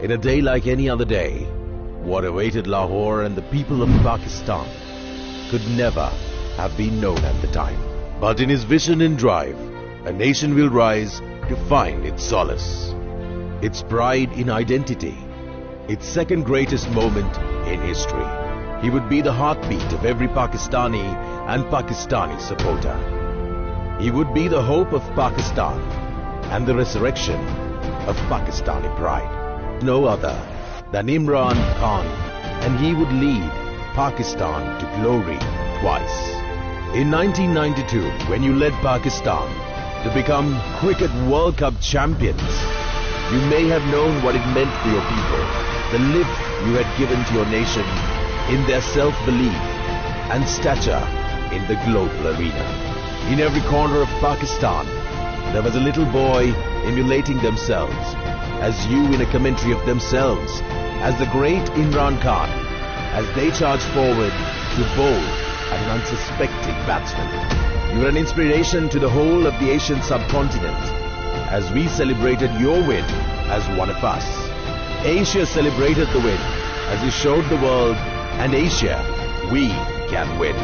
In a day like any other day, what awaited Lahore and the people of Pakistan could never have been known at the time. But in his vision and drive, a nation will rise to find its solace, its pride in identity, its second greatest moment in history. He would be the heartbeat of every Pakistani and Pakistani supporter. He would be the hope of Pakistan and the resurrection of Pakistani pride. No other than Imran Khan, and he would lead Pakistan to glory twice. In 1992, when you led Pakistan to become Cricket World Cup champions, you may have known what it meant for your people, the lift you had given to your nation in their self-belief and stature in the global arena. In every corner of Pakistan, there was a little boy emulating themselves, as you in a commentary of themselves, as the great Imran Khan, as they charged forward to bowl at an unsuspecting batsman. You were an inspiration to the whole of the Asian subcontinent, as we celebrated your win as one of us. Asia celebrated the win, as you showed the world, and Asia, we can win.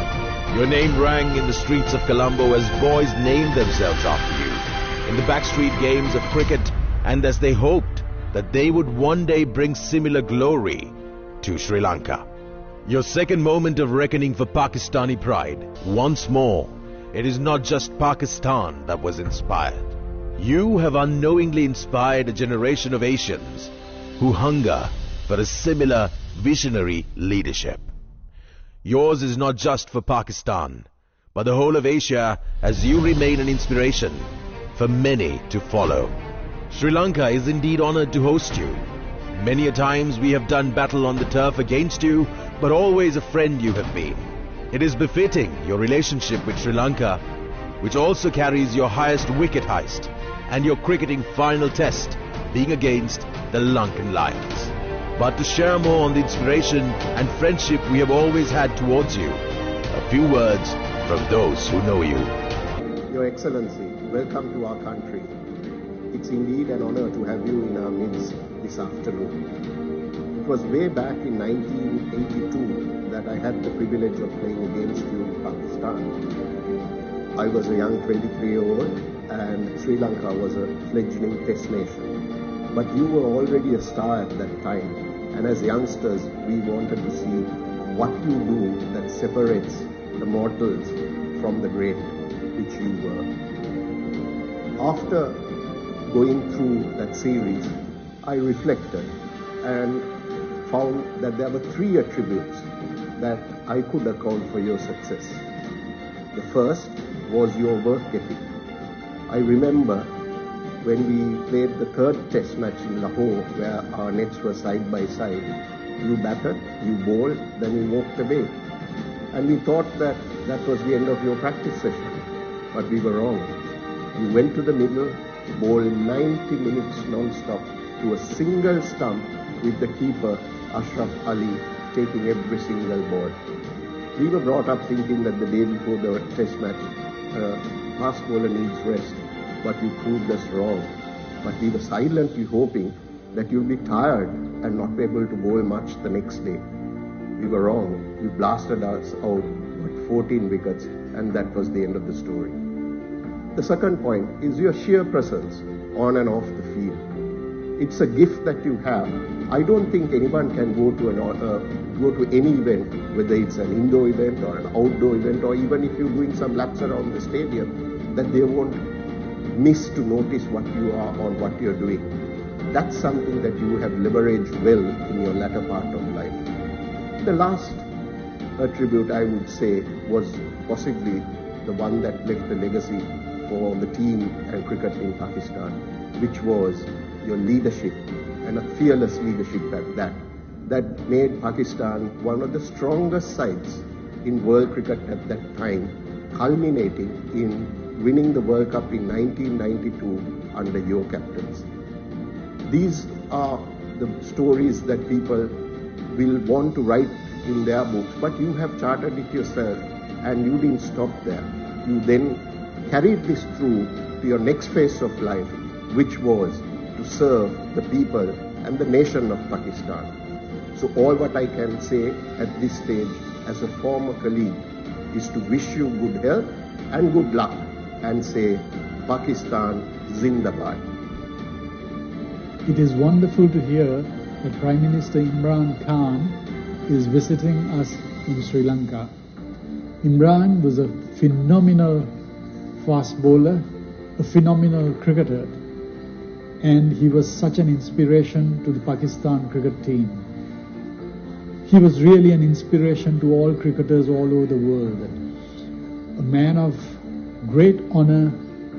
Your name rang in the streets of Colombo as boys named themselves after you, in the backstreet games of cricket, and as they hoped that they would one day bring similar glory to Sri Lanka. Your second moment of reckoning for Pakistani pride. Once more, it is not just Pakistan that was inspired. You have unknowingly inspired a generation of Asians who hunger for a similar visionary leadership. Yours is not just for Pakistan, but the whole of Asia, as you remain an inspiration for many to follow. Sri Lanka is indeed honored to host you. Many a times we have done battle on the turf against you, but always a friend you have been. It is befitting your relationship with Sri Lanka, which also carries your highest wicket heist and your cricketing final test being against the Lankan Lions. But to share more on the inspiration and friendship we have always had towards you, a few words from those who know you. Your Excellency, welcome to our country. It's indeed an honor to have you in our midst this afternoon. It was way back in 1982 that I had the privilege of playing against you in Pakistan. I was a young 23-year-old and Sri Lanka was a fledgling test nation. But you were already a star at that time, and as youngsters we wanted to see what you do that separates the mortals from the great, which you were. After going through that series, I reflected and found that there were three attributes that I could account for your success. The first was your work ethic. I remember when we played the third test match in Lahore, where our nets were side by side. You batted, you bowled, then you walked away. And we thought that that was the end of your practice session. But we were wrong. You went to the middle, bowled 90 minutes non-stop to a single stump with the keeper, Ashraf Ali, taking every single ball. We were brought up thinking that the day before the test match, fast bowler needs rest, but you proved us wrong. But we were silently hoping that you'll be tired and not be able to bowl much the next day. We were wrong. You blasted us out with 14 wickets, and that was the end of the story. The second point is your sheer presence on and off the field. It's a gift that you have. I don't think anyone can go to any event, whether it's an indoor event or an outdoor event, or even if you're doing some laps around the stadium, that they won't miss to notice what you are or what you're doing. That's something that you have leveraged well in your latter part of life. The last attribute I would say was possibly the one that left the legacy for the team and cricket in Pakistan, which was your leadership, and a fearless leadership at that made Pakistan one of the strongest sides in world cricket at that time, culminating in winning the World Cup in 1992 under your captaincy. These are the stories that people will want to write in their books, but you have charted it yourself, and you didn't stop there. You then carried this through to your next phase of life, which was to serve the people and the nation of Pakistan. So all what I can say at this stage as a former colleague is to wish you good health and good luck and say Pakistan Zindabad. It is wonderful to hear that Prime Minister Imran Khan is visiting us in Sri Lanka. Imran was a phenomenal fast bowler, a phenomenal cricketer, and he was such an inspiration to the Pakistan cricket team. He was really an inspiration to all cricketers all over the world. A man of great honor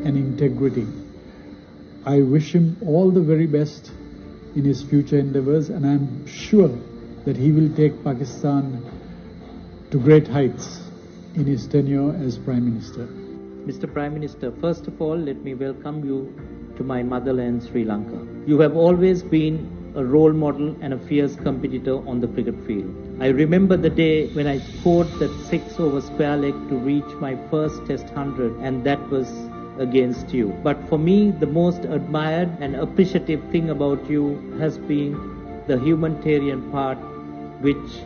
and integrity. I wish him all the very best in his future endeavors, and I'm sure that he will take Pakistan to great heights in his tenure as Prime Minister. Mr. Prime Minister, first of all, let me welcome you to my motherland, Sri Lanka. You have always been a role model and a fierce competitor on the cricket field. I remember the day when I scored that 6 over square leg to reach my first Test 100, and that was against you. But for me, the most admired and appreciative thing about you has been the humanitarian part, which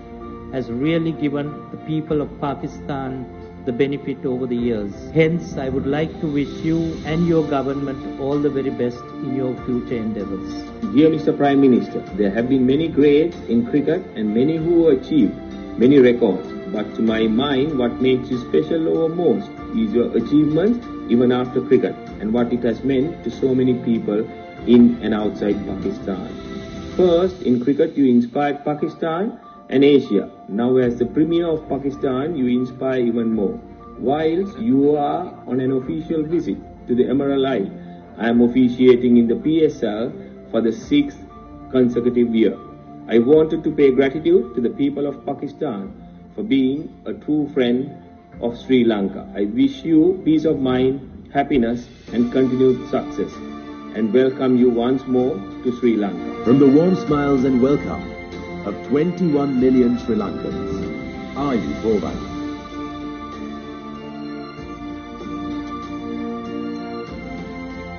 has really given the people of Pakistan the benefit over the years. Hence, I would like to wish you and your government all the very best in your future endeavors. Dear Mr. Prime Minister, there have been many greats in cricket and many who achieved many records. But to my mind, what makes you special over most is your achievements even after cricket and what it has meant to so many people in and outside Pakistan. First, in cricket, you inspired Pakistan and Asia. Now as the Premier of Pakistan, you inspire even more. Whilst you are on an official visit to the Emerald Isle, I am officiating in the PSL for the 6th consecutive year. I wanted to pay gratitude to the people of Pakistan for being a true friend of Sri Lanka. I wish you peace of mind, happiness and continued success, and welcome you once more to Sri Lanka. From the warm smiles and welcome of 21 million Sri Lankans, are you for that?